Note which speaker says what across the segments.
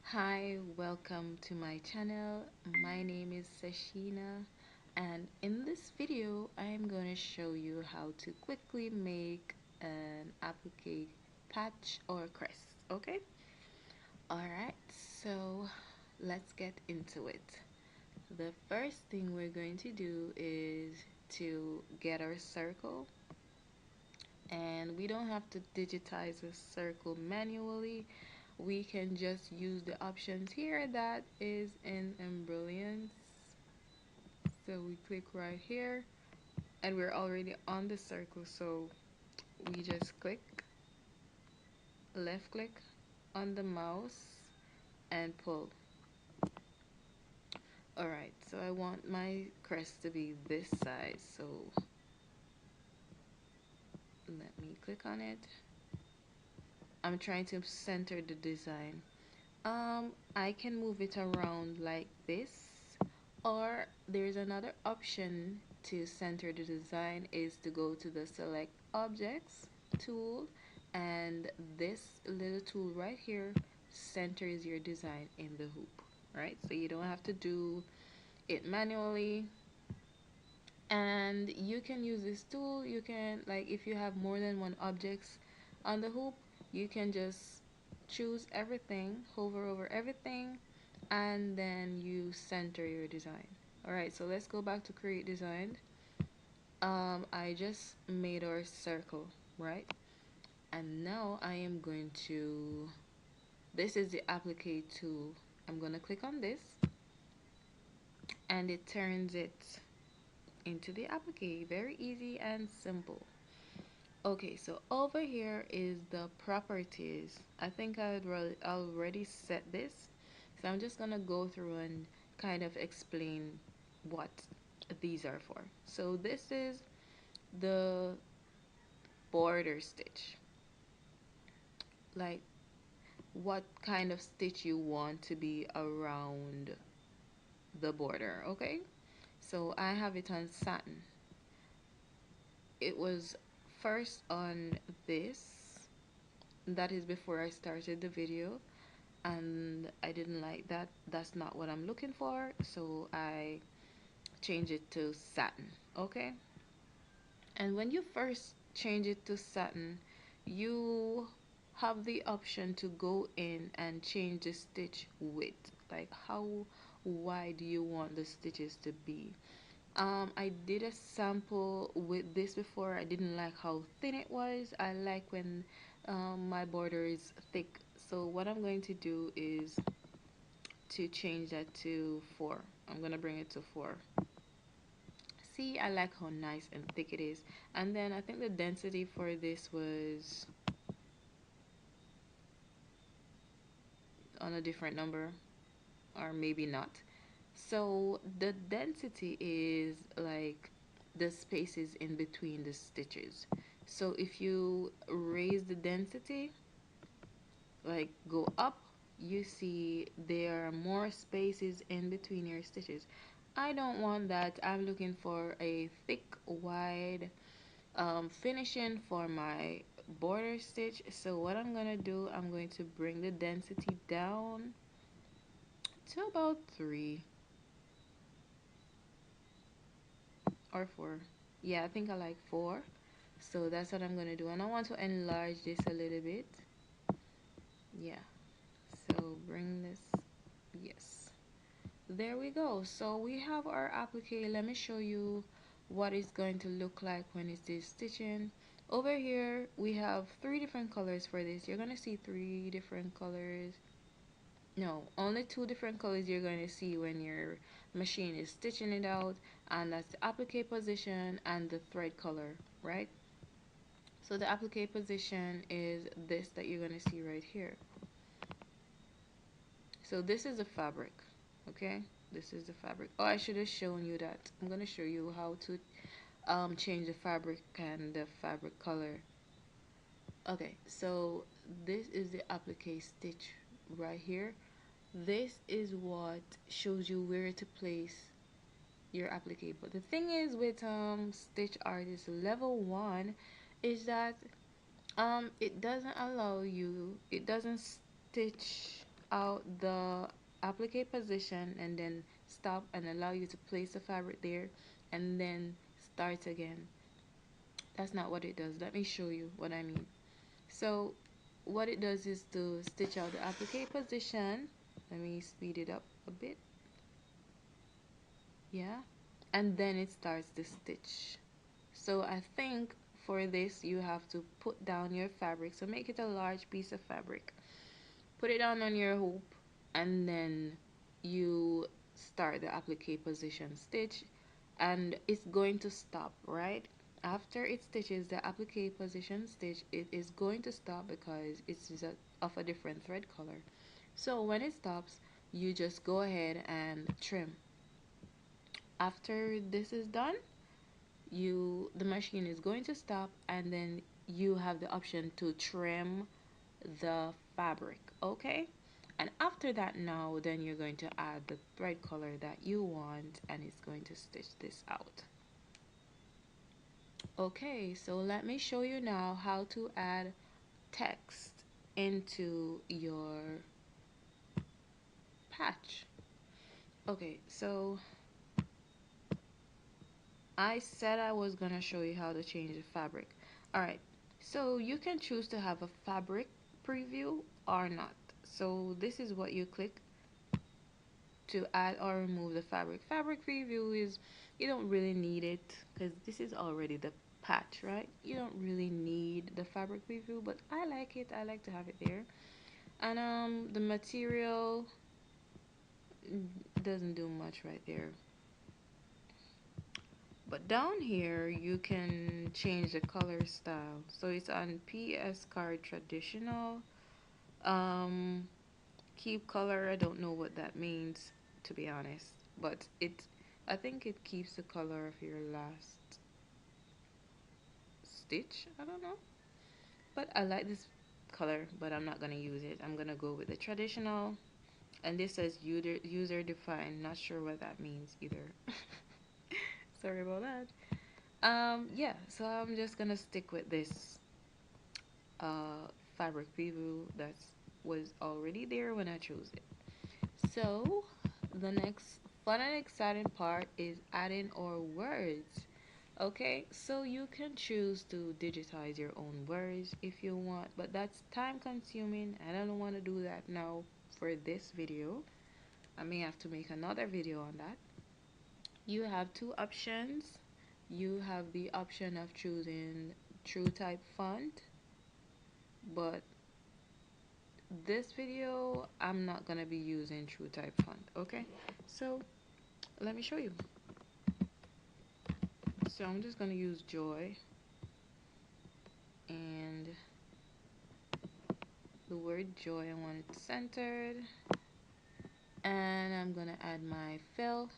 Speaker 1: Hi, welcome to my channel. My name is Sashina, and in this video I am going to show you how to quickly make an applique patch or crest. Okay, alright, so let's get into it. The first thing we're going to do is to get our circle, and we don't have to digitize a circle manually. We can just use the options here that is in embrilliance. So we click right here and we're already on the circle, so we just click, left click on the mouse and pull. Alright, so I want my crest to be this size, so let me click on it. I'm trying to center the design. I can move it around like this, or there's another option to center the design is to go to the select objects tool, and this little tool right here centers your design in the hoop, right? So you don't have to do it manually, and you can use this tool. You can, like, if you have more than one objects on the hoop, you can just choose everything, hover over everything, and then you center your design. Alright, so let's go back to create design. I just made our circle, right? And now I am going to, this is the applique tool. I'm gonna click on this and it turns it into the applique. Very easy and simple. Okay, so over here is the properties. I think I already set this, so I'm just gonna go through and kind of explain what these are for. So this is the border stitch, like what kind of stitch you want to be around the border. Okay, so I have it on satin. It was first on this, that is before I started the video, and I didn't like that. That's not what I'm looking for, so I changed it to satin. Okay, and when you first change it to satin, you have the option to go in and change the stitch width, like how wide do you want the stitches to be. I did a sample with this before. I didn't like how thin it was. I like when my border is thick. So what I'm going to do is to change that to 4. I'm gonna bring it to 4. See, I like how nice and thick it is. And then I think the density for this was on a different number, or maybe not. So the density is like the spaces in between the stitches. So if you raise the density, like go up, you see there are more spaces in between your stitches. I don't want that. I'm looking for a thick, wide finishing for my border stitch. So what I'm gonna do, I'm going to bring the density down to about 3 or 4. Yeah, I think I like 4. So that's what I'm gonna do, and I want to enlarge this a little bit. Yeah, so bring this, yes, there we go. So we have our applique. Let me show you what it's going to look like when it is stitching. Over here we have 3 different colors for this. You're gonna see 3 different colors. No, only 2 different colors you're going to see when your machine is stitching it out, and that's the applique position and the thread color, right? So the applique position is this that you're going to see right here. So this is the fabric, okay? This is the fabric. Oh, I should have shown you that. I'm going to show you how to change the fabric and the fabric color. Okay, so this is the applique stitch right here. This is what shows you where to place your applique. But the thing is with StitchArtist level 1 is that it doesn't allow you, it doesn't stitch out the applique position and then stop and allow you to place the fabric there and then start again. That's not what it does. Let me show you what I mean. So what it does is to stitch out the applique position. Let me speed it up a bit. Yeah. And then it starts the stitch. So I think for this you have to put down your fabric. So make it a large piece of fabric. Put it down on your hoop and then you start the applique position stitch and it's going to stop, right? After it stitches the applique position stitch, it is going to stop because it's of a different thread color. So when it stops, you just go ahead and trim. After this is done, the machine is going to stop and then you have the option to trim the fabric, okay? And after that, now then you're going to add the thread color that you want and it's going to stitch this out. Okay, so let me show you now how to add text into your patch. Okay, so I said I was gonna show you how to change the fabric. Alright, so you can choose to have a fabric preview or not. So this is what you click to add or remove the fabric. Fabric preview is, you don't really need it because this is already the patch, right? You don't really need the fabric preview, but I like it. I like to have it there. And the material doesn't do much right there. But down here you can change the color style. So it's on PS card traditional. Um Keep color, I don't know what that means to be honest, but I think it keeps the color of your last stitch. I don't know, but I like this color, but I'm not gonna use it. I'm gonna go with the traditional, and this says user defined. Not sure what that means either. Sorry about that. Yeah, so I'm just gonna stick with this uh fabric preview that was already there when I chose it. So the next fun and exciting part is adding our words. Okay, so you can choose to digitize your own words if you want, but that's time consuming. I don't want to do that now for this video. I may have to make another video on that. You have two options. You have the option of choosing true type font, but this video I'm not gonna be using true type font. Okay, so let me show you. So I'm just gonna use joy and the word joy, I want it centered, and I'm gonna add my fill.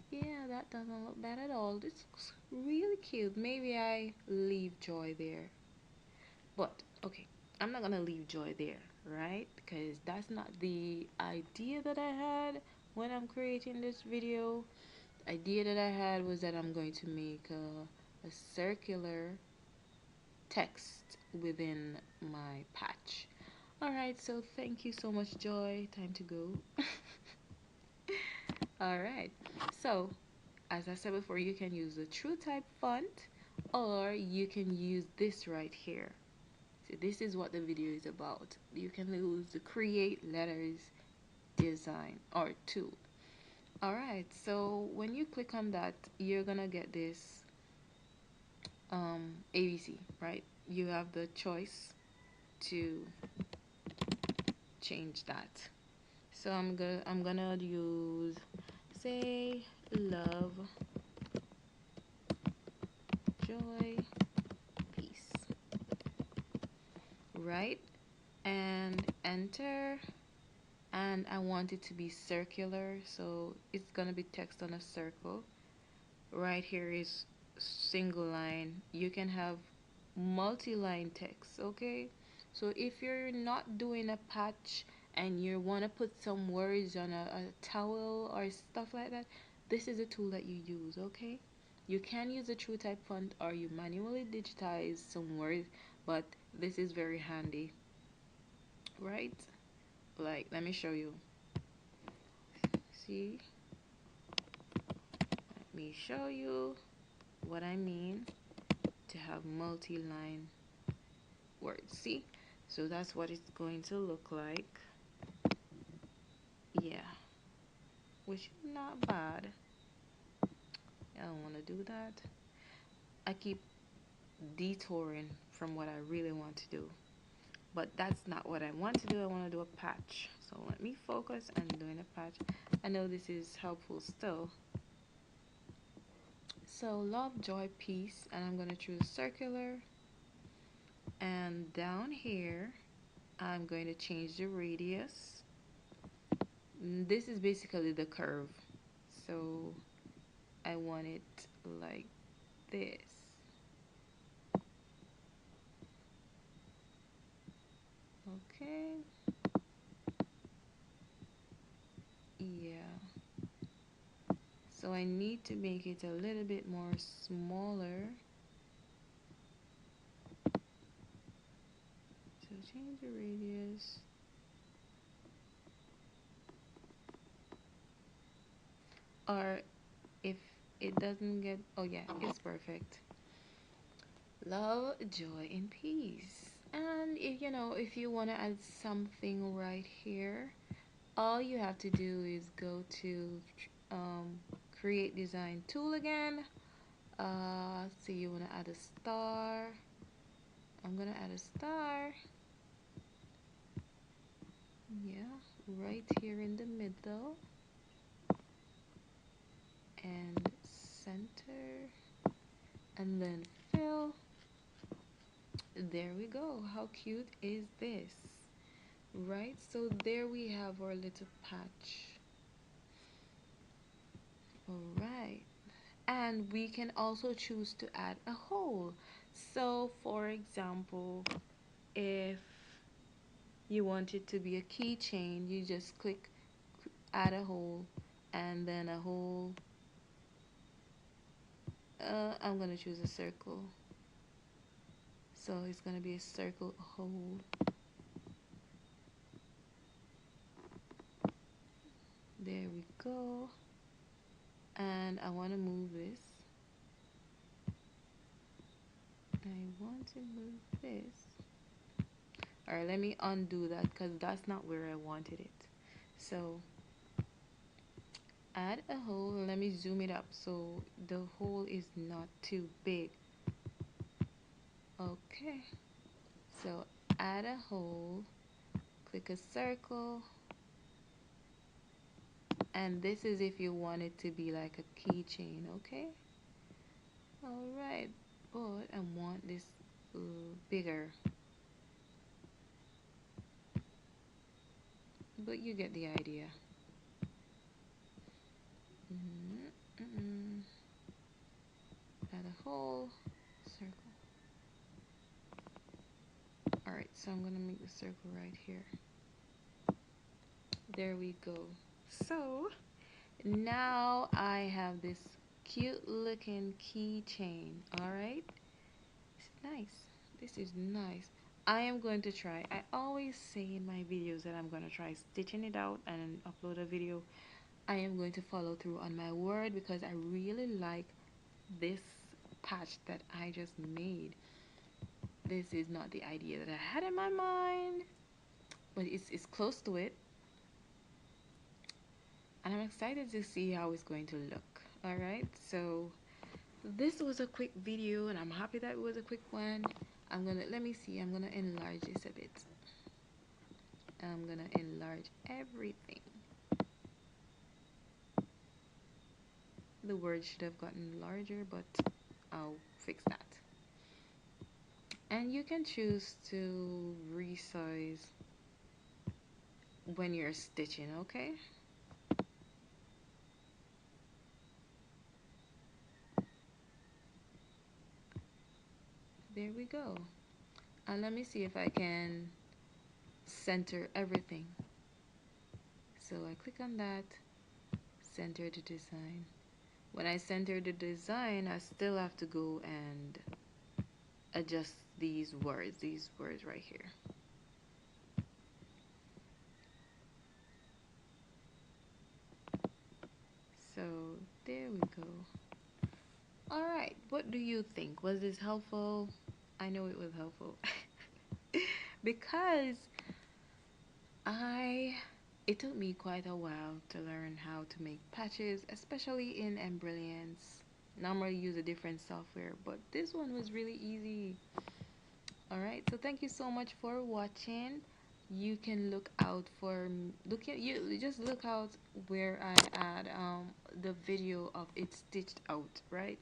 Speaker 1: Yeah, that doesn't look bad at all. This looks really cute. Maybe I leave joy there, but okay, I'm not gonna leave joy there, right? Because that's not the idea that I had when I'm creating this video. The idea that I had was that I'm going to make a circular text within my patch. Alright, so thank you so much, Joy. Time to go. Alright, so as I said before, you can use the true type font or you can use this right here. So this is what the video is about. You can use the create letters design or tool. Alright, so when you click on that, you're gonna get this ABC, right? You have the choice to change that. So I'm gonna use say love, joy, peace, right? And enter, and I want it to be circular, so it's gonna be text on a circle. Right here is single line. You can have multi-line text, okay? So if you're not doing a patch and you want to put some words on a towel or stuff like that, this is a tool that you use, okay? You can use a true type font or you manually digitize some words, but this is very handy. right? Like, let me show you. See? Let me show you what I mean to have multi-line words. See? So that's what it's going to look like. Yeah. Which is not bad. I don't want to do that. I keep detouring from what I really want to do. But that's not what I want to do. I want to do a patch. So let me focus on doing a patch. I know this is helpful still. So love, joy, peace, and I'm going to choose circular. And down here, I'm going to change the radius. This is basically the curve. So I want it like this. Okay. Yeah. So I need to make it a little bit more smaller. So change the radius. Or if it doesn't get, oh yeah, it's perfect. Love, joy, and peace. And if if you want to add something right here, all you have to do is go to um, create design tool again. So you want to add a star. I'm gonna add a star. Yeah, right here in the middle. And center. And then fill. There we go. How cute is this? Right? So there we have our little patch. Alright. And we can also choose to add a hole. So for example, if you want it to be a keychain, you just click add a hole and then a hole. I'm gonna choose a circle. So it's gonna be a circle hole. There we go. And I want to move this. I want to move this. Alright, let me undo that because that's not where I wanted it. So add a hole. Let me zoom it up so the hole is not too big. Okay. So add a hole. Click a circle. And this is if you want it to be like a keychain, okay? Alright. But I want this bigger. But you get the idea. Add a hole, circle. Alright, so I'm gonna make the circle right here. There we go. So now I have this cute looking keychain. Alright, it's nice. This is nice. I am going to try. I always say in my videos that I'm going to try stitching it out and upload a video. I am going to follow through on my word because I really like this patch that I just made. This is not the idea that I had in my mind, but it's close to it. And I'm excited to see how it's going to look. Alright, so this was a quick video and I'm happy that it was a quick one. Let me see, I'm gonna enlarge this a bit. I'm gonna enlarge everything. The word should have gotten larger, but I'll fix that. And you can choose to resize when you're stitching, okay? There we go. And let me see if I can center everything. So I click on that, center the design. When I center the design, I still have to go and adjust these words right here. All right, what do you think? Was this helpful? I know it was helpful. Because I it took me quite a while to learn how to make patches, especially in Embrilliance. Normally use a different software, but this one was really easy. All right, so thank you so much for watching. You can look out for look at you just look out where I add the video of it stitched out, right?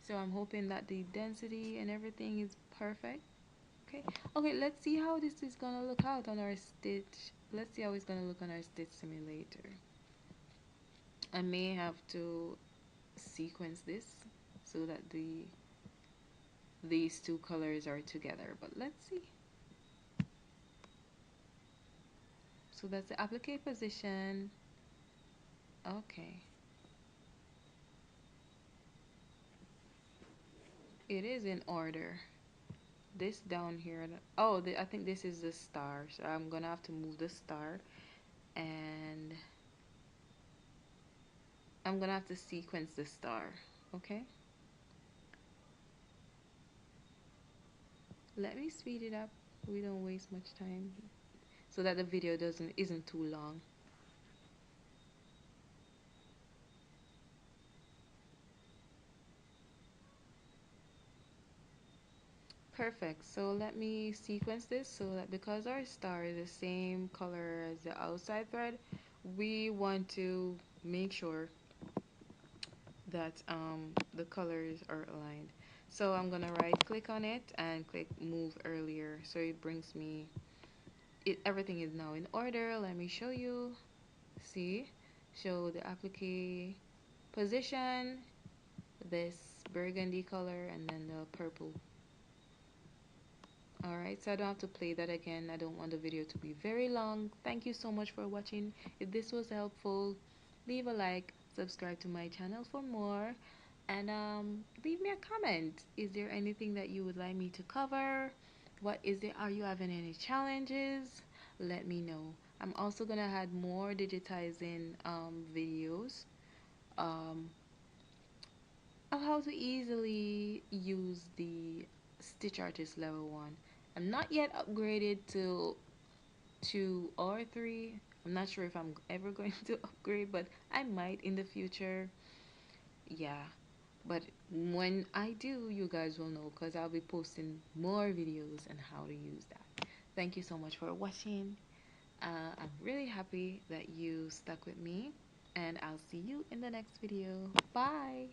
Speaker 1: So I'm hoping that the density and everything is perfect. Okay. Okay, let's see how this is gonna look out on our stitch. Let's see how it's gonna look on our stitch simulator. I may have to sequence this so that these two colors are together, but let's see. So that's the applique position. Okay. It is in order. This down here, oh, I think this is the star, so I'm gonna have to move the star, and I'm gonna have to sequence the star. Okay, let me speed it up. We don't waste much time, so that the video isn't too long. Perfect. So let me sequence this so that because our star is the same color as the outside thread, we want to make sure that the colors are aligned. So I'm gonna right click on it and click move earlier, so it brings me everything is now in order. Let me show you. See, show the applique position, this burgundy color, and then the purple. Alright, so I don't have to play that again. I don't want the video to be very long. Thank you so much for watching. If this was helpful, leave a like, subscribe to my channel for more, and leave me a comment. Is there anything that you would like me to cover? What is it? Are you having any challenges? Let me know. I'm also gonna add more digitizing videos um, of how to easily use the StitchArtist level 1. I'm not yet upgraded to 2 or 3. I'm not sure if I'm ever going to upgrade, but I might in the future. Yeah, but when I do, you guys will know because I'll be posting more videos on how to use that. Thank you so much for watching. I'm really happy that you stuck with me, and I'll see you in the next video. Bye!